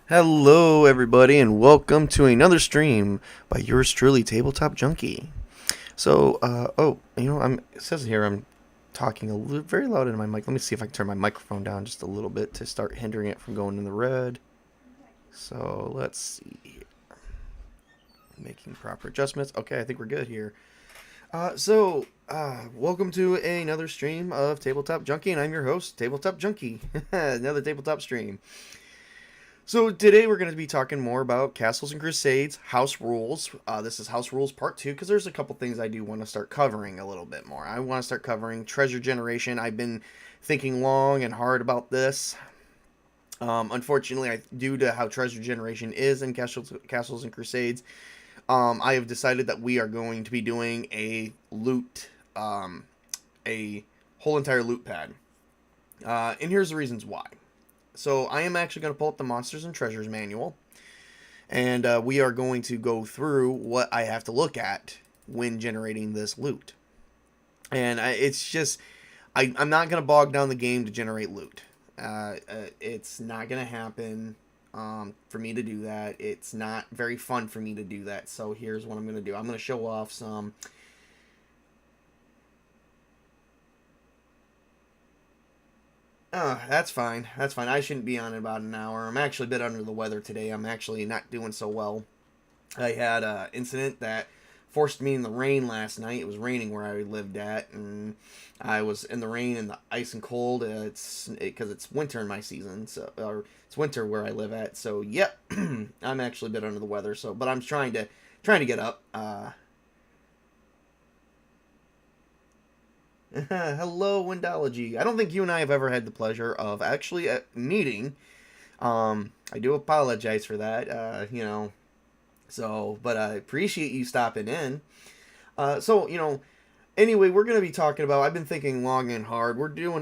Hello, everybody, and welcome to another stream by yours truly, Tabletop Junkie. It says here I'm talking very loud into my mic. Let me see if I can turn my microphone down just a little bit to start hindering it from going in the red. So let's see here. Making proper adjustments. Okay, I think we're good here. Welcome to another stream of Tabletop Junkie, and I'm your host, Tabletop Junkie. Another tabletop stream. So today we're going to be talking more about Castles and Crusades, House Rules. This is House Rules Part 2 because there's a couple things I do want to start covering a little bit more. I want to start covering treasure generation. I've been thinking long and hard about this. Unfortunately, due to how treasure generation is in Castles and Crusades, I have decided that we are going to be doing a whole entire loot pad. And here's the reasons why. So I am actually going to pull up the Monsters and Treasures manual, and we are going to go through what I have to look at when generating this loot. And I'm not going to bog down the game to generate loot. It's not going to happen for me to do that. It's not very fun for me to do that. So here's what I'm going to do. I'm going to show off some... Oh, that's fine. That's fine. I shouldn't be on in about an hour. I'm actually a bit under the weather today. I'm actually not doing so well. I had an incident that forced me in the rain last night. It was raining where I lived at, and I was in the rain and the ice and cold. Because it's winter in my season, or it's winter where I live at. So, yep, I'm actually a bit under the weather. So, but I'm trying to get up. Hello, Windology. I don't think you and I have ever had the pleasure of actually meeting. I do apologize for that, but I appreciate you stopping in. Anyway, we're going to be talking about, I've been thinking long and hard.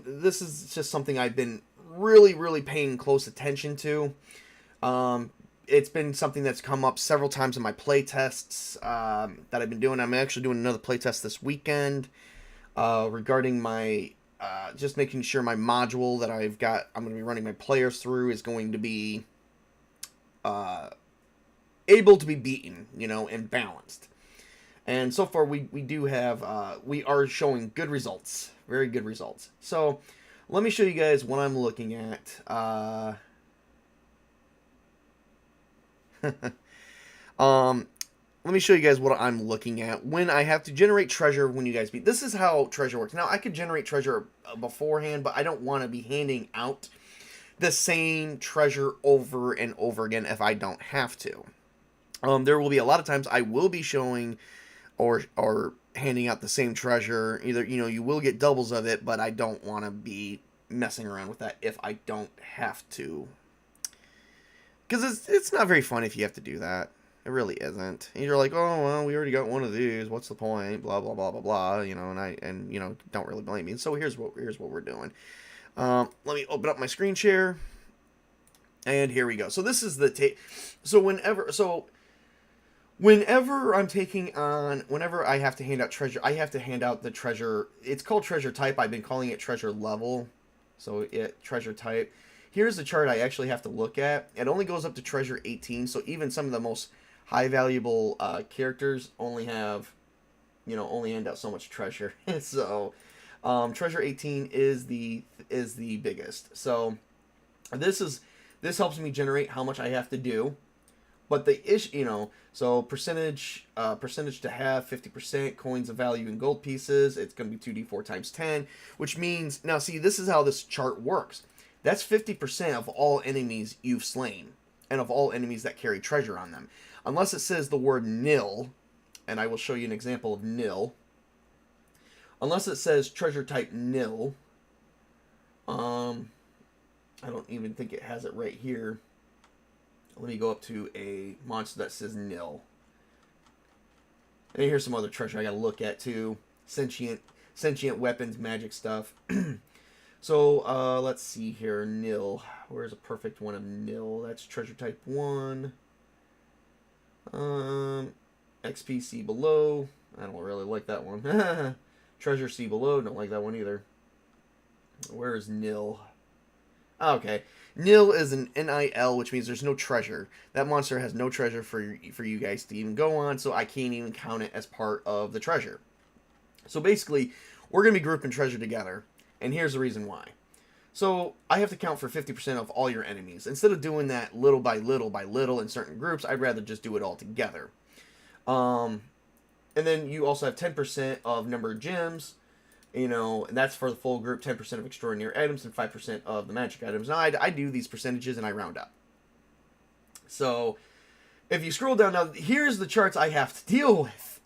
This is just something I've been really, really paying close attention to. It's been something that's come up several times in my playtests that I've been doing. I'm actually doing another playtest this weekend. Regarding my just making sure my module that I'm going to be running my players through is going to be able to be beaten, and balanced. And so far we are showing good results, very good results. So let me show you guys what I'm looking at. Let me show you guys what I'm looking at when I have to generate treasure when you guys beat. This is how treasure works. Now, I could generate treasure beforehand, but I don't want to be handing out the same treasure over and over again if I don't have to. There will be a lot of times I will be showing or handing out the same treasure. Either, you will get doubles of it, but I don't want to be messing around with that if I don't have to. Because it's not very fun if you have to do that. It really isn't. And you're like, oh, well, we already got one of these. What's the point? Blah, blah, blah, blah, blah. Don't really blame me. So here's what we're doing. Let me open up my screen share. And here we go. So this is the whenever I have to hand out treasure, I have to hand out the treasure. It's called treasure type. I've been calling it treasure level. So treasure type. Here's the chart I actually have to look at. It only goes up to treasure 18. So even some of the most high valuable characters only hand out so much treasure. So treasure 18 is the biggest. So this helps me generate how much I have to do. But the issue, so percentage to have 50% coins of value in gold pieces. It's going to be 2d4 times 10, which means, now see, this is how this chart works. That's 50% of all enemies you've slain, and of all enemies that carry treasure on them. Unless it says the word nil, and I will show you an example of nil. Unless it says treasure type nil, I don't even think it has it right here. Let me go up to a monster that says nil. And here's some other treasure I gotta look at too. Sentient weapons, magic stuff. So, let's see here. Nil. Where's a perfect one of nil? That's treasure type 1. XP C below. I don't really like that one. Treasure C below. Don't like that one either. Where is nil? Okay. Nil is an NIL, which means there's no treasure. That monster has no treasure for you guys to even go on, so I can't even count it as part of the treasure. So basically, we're going to be grouping treasure together, and here's the reason why. So I have to count for 50% of all your enemies. Instead of doing that little by little by little in certain groups, I'd rather just do it all together. And then you also have 10% of number of gems, and that's for the full group, 10% of extraordinary items, and 5% of the magic items. Now, I do these percentages, and I round up. So, if you scroll down, now, here's the charts I have to deal with.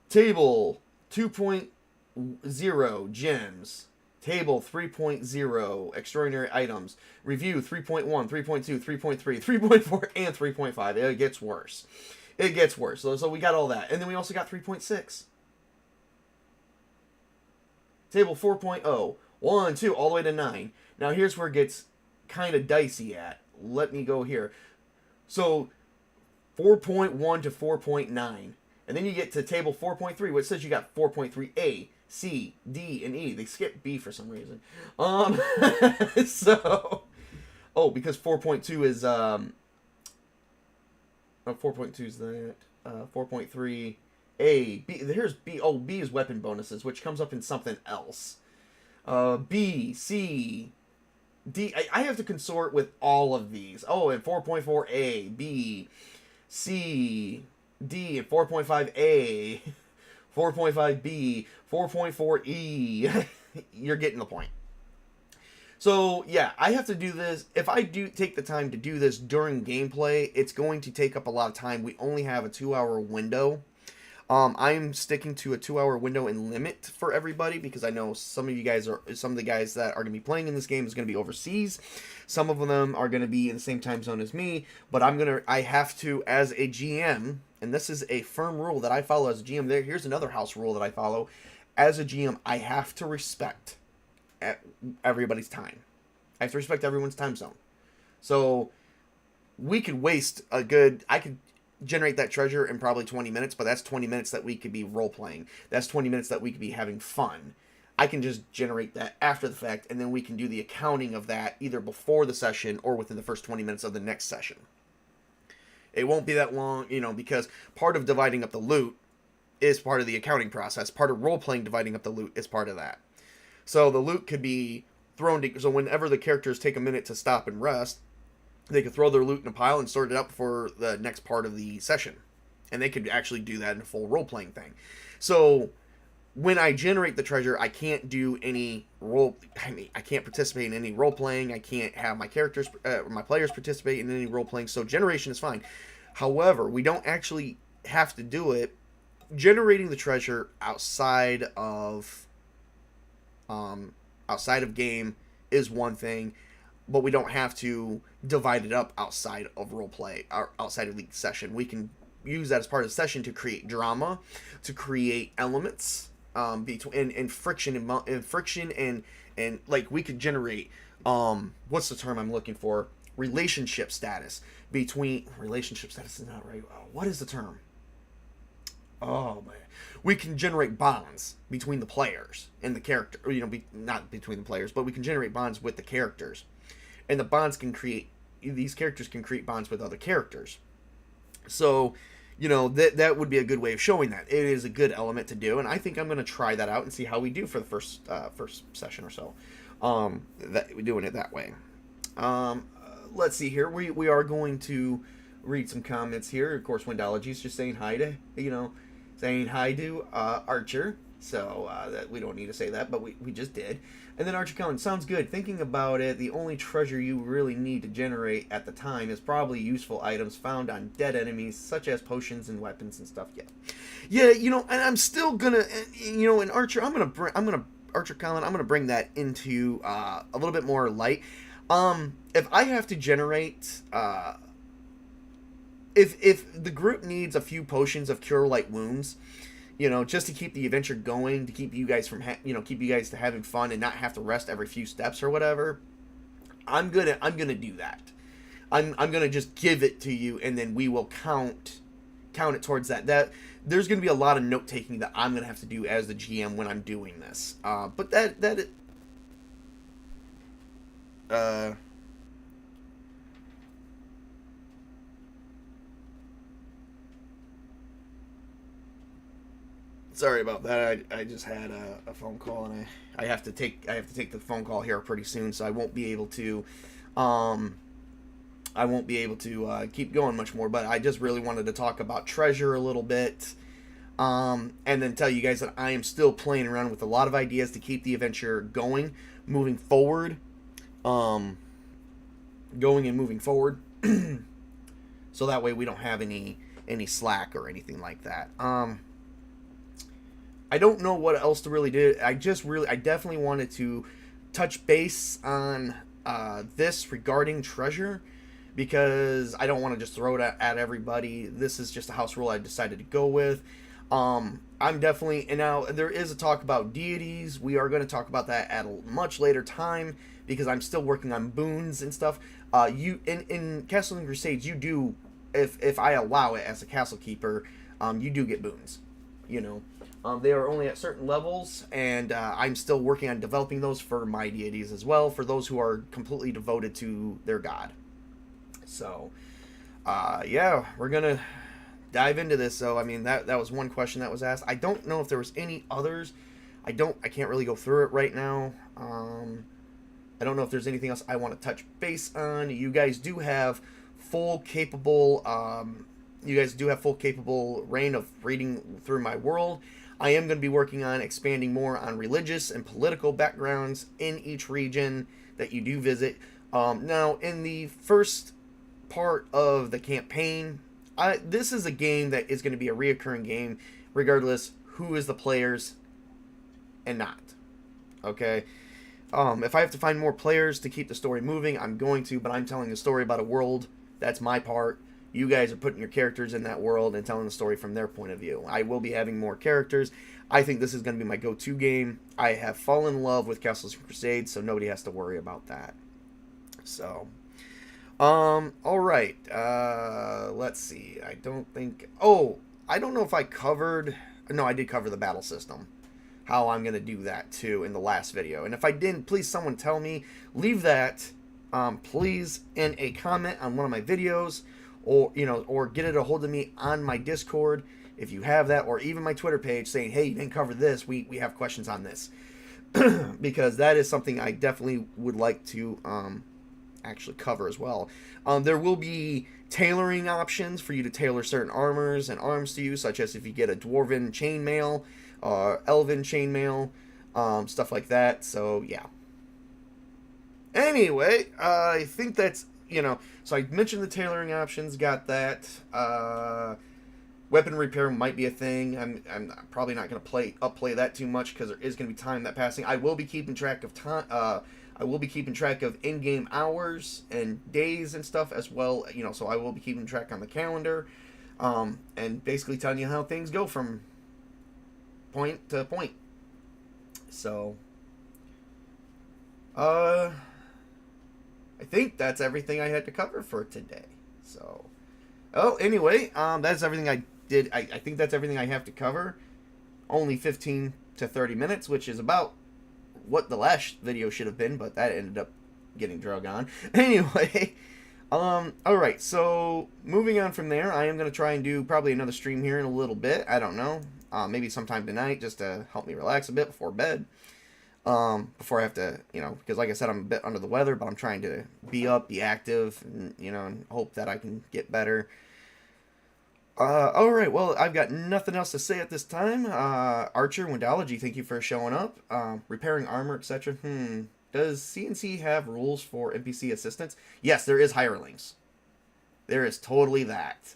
Table 2.0, gems. Table 3.0, extraordinary items. Review 3.1, 3.2, 3.3, 3.4, and 3.5. It gets worse. It gets worse. So we got all that. And then we also got 3.6. Table 4.0, 1, 2, all the way to 9. Now here's where it gets kind of dicey at. Let me go here. So 4.1 to 4.9. And then you get to table 4.3, which says you got 4.3A, C, D, and E. They skipped B for some reason. So, because 4.2 is, 4.2 is that, 4.3, A, B, here's B, B is weapon bonuses, which comes up in something else. B, C, D, I have to consort with all of these. And 4.4A, B, C, D, and 4.5A, 4.5B, 4.4E. You're getting the point. So, yeah, I have to do this. If I do take the time to do this during gameplay, it's going to take up a lot of time. We only have a 2-hour window. I'm sticking to a 2-hour window and limit for everybody because I know some of the guys that are going to be playing in this game is going to be overseas. Some of them are going to be in the same time zone as me, but I have to, as a GM, and this is a firm rule that I follow as a GM. Here's another house rule that I follow. As a GM, I have to respect everybody's time. I have to respect everyone's time zone. So we could waste I could generate that treasure in probably 20 minutes, but that's 20 minutes that we could be role-playing. That's 20 minutes that we could be having fun. I can just generate that after the fact, and then we can do the accounting of that either before the session or within the first 20 minutes of the next session. It won't be that long, because part of dividing up the loot is part of the accounting process. Part of role-playing dividing up the loot is part of that. So the loot could be thrown so whenever the characters take a minute to stop and rest, they could throw their loot in a pile and sort it up for the next part of the session. And they could actually do that in a full role-playing thing. So when I generate the treasure, I can't do any I can't participate in any role-playing. I can't have my players participate in any role-playing. So generation is fine. However, we don't actually have to do it. Generating the treasure outside of game is one thing, but we don't have to divide it up outside of roleplay or outside of the session. We can use that as part of the session to create drama, to create elements between friction and like we could generate what's the term I'm looking for? Relationship status is not right. What is the term? Oh man, we can generate bonds between the players and the character. Not between the players, but we can generate bonds with the characters, and the bonds these characters can create bonds with other characters. So, that would be a good way of showing that. It is a good element to do, and I think I'm going to try that out and see how we do for the first session or so. That we're doing it that way. Let's see here. We are going to read some comments here. Of course, Wendology's just saying hi to Archer. So that we don't need to say that, but we just did. And then Archer Cullen, sounds good. Thinking about it, the only treasure you really need to generate at the time is probably useful items found on dead enemies, such as potions and weapons and stuff. Yeah. And I'm still gonna, in Archer, Archer Cullen, I'm gonna bring that into a little bit more light. If I have to generate, if the group needs a few potions of Cure Light Wounds, just to keep the adventure going, to keep you guys from keep you guys to having fun and not have to rest every few steps or whatever, I'm gonna do that. I'm gonna just give it to you, and then we will count it towards that. That there's gonna be a lot of note taking that I'm gonna have to do as the GM when I'm doing this. But that Sorry about that. I just had a phone call, and I have to take the phone call here pretty soon, so I won't be able to um keep going much more. But I just really wanted to talk about treasure a little bit, and then tell you guys that I am still playing around with a lot of ideas to keep the adventure going, moving forward, going and moving forward, so that way we don't have any slack or anything like that. I don't know what else to really do. I definitely wanted to touch base on this regarding treasure, because I don't want to just throw it at everybody. This is just a house rule I decided to go with. I'm definitely, and now there is a talk about deities. We are going to talk about that at a much later time, because I'm still working on boons and stuff. You in Castles and Crusades, you do, if I allow it as a castle keeper, you do get boons. You know. They are only at certain levels, and I'm still working on developing those for my deities as well, for those who are completely devoted to their god. So, yeah, we're going to dive into this. So, I mean, that was one question that was asked. I don't know if there was any others. I can't really go through it right now. I don't know if there's anything else I want to touch base on. You guys do have full capable reign of reading through my world. I am going to be working on expanding more on religious and political backgrounds in each region that you do visit. Now, in the first part of the campaign, this is a game that is going to be a reoccurring game, regardless who is the players and not. Okay? If I have to find more players to keep the story moving, I'm going to, but I'm telling a story about a world. That's my part. You guys are putting your characters in that world and telling the story from their point of view. I will be having more characters. I think this is going to be my go-to game. I have fallen in love with Castles and Crusades, so nobody has to worry about that. So, all right. Let's see. I don't know if I covered. No, I did cover the battle system. How I'm going to do that too in the last video. And if I didn't, please someone tell me. Leave that, please, in a comment on one of my videos. Or get it a hold of me on my Discord if you have that, or even my Twitter page saying, hey, you didn't cover this, we have questions on this. Because that is something I definitely would like to actually cover as well. There will be tailoring options for you to tailor certain armors and arms to you, such as if you get a dwarven chainmail, elven chainmail, stuff like that. So, yeah. Anyway, I think that's, so I mentioned the tailoring options, got that. Weapon repair might be a thing. I'm probably not going to upplay that too much, because there is going to be time that passing. I will be keeping track of time. I will be keeping track of in-game hours and days and stuff as well. So I will be keeping track on the calendar, and basically telling you how things go from point to point. So, I think that's everything I had to cover for today. So, anyway, that's everything I did. I think that's everything I have to cover. Only 15 to 30 minutes, which is about what the last video should have been, but that ended up getting drug on. Anyway, alright, so moving on from there, I am going to try and do probably another stream here in a little bit. I don't know. Maybe sometime tonight, just to help me relax a bit before bed. Before I have to, because like I said, I'm a bit under the weather, but I'm trying to be active, and, and hope that I can get better. Alright, well, I've got nothing else to say at this time. Archer, Windology, thank you for showing up. Repairing armor, etc. Does CNC have rules for NPC assistance? Yes, there is hirelings. There is totally that.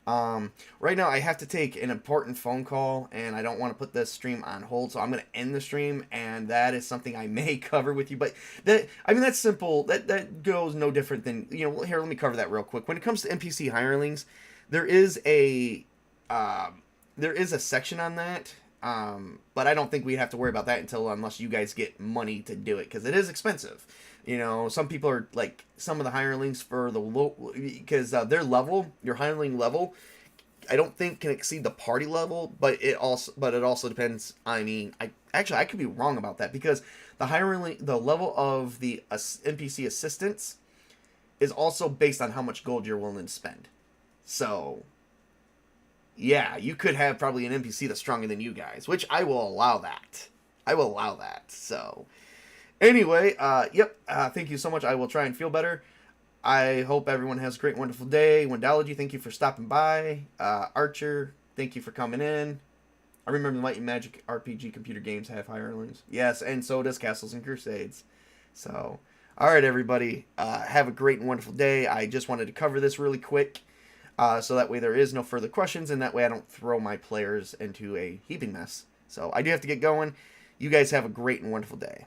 Right now I have to take an important phone call, and I don't want to put this stream on hold, so I'm going to end the stream, and that is something I may cover with you, but that's simple. That goes no different than, here, let me cover that real quick. When it comes to NPC hirelings, there is a section on that, but I don't think we have to worry about that unless you guys get money to do it, because it is expensive. Some people are like, some of the hirelings for the low, because their level, your hireling level, I don't think can exceed the party level, but it also depends. I mean, Actually, I could be wrong about that because the level of the NPC assistance is also based on how much gold you're willing to spend. So, yeah, you could have probably an NPC that's stronger than you guys, which I will allow that. I will allow that. So, anyway, thank you so much. I will try and feel better. I hope everyone has a great, wonderful day. Wendology, thank you for stopping by. Archer, thank you for coming in. I remember the Might and Magic RPG computer games have hirelings. Yes, and so does Castles and Crusades. So, all right, everybody. Have a great and wonderful day. I just wanted to cover this really quick. So that way there is no further questions, and that way I don't throw my players into a heaping mess. So I do have to get going. You guys have a great and wonderful day.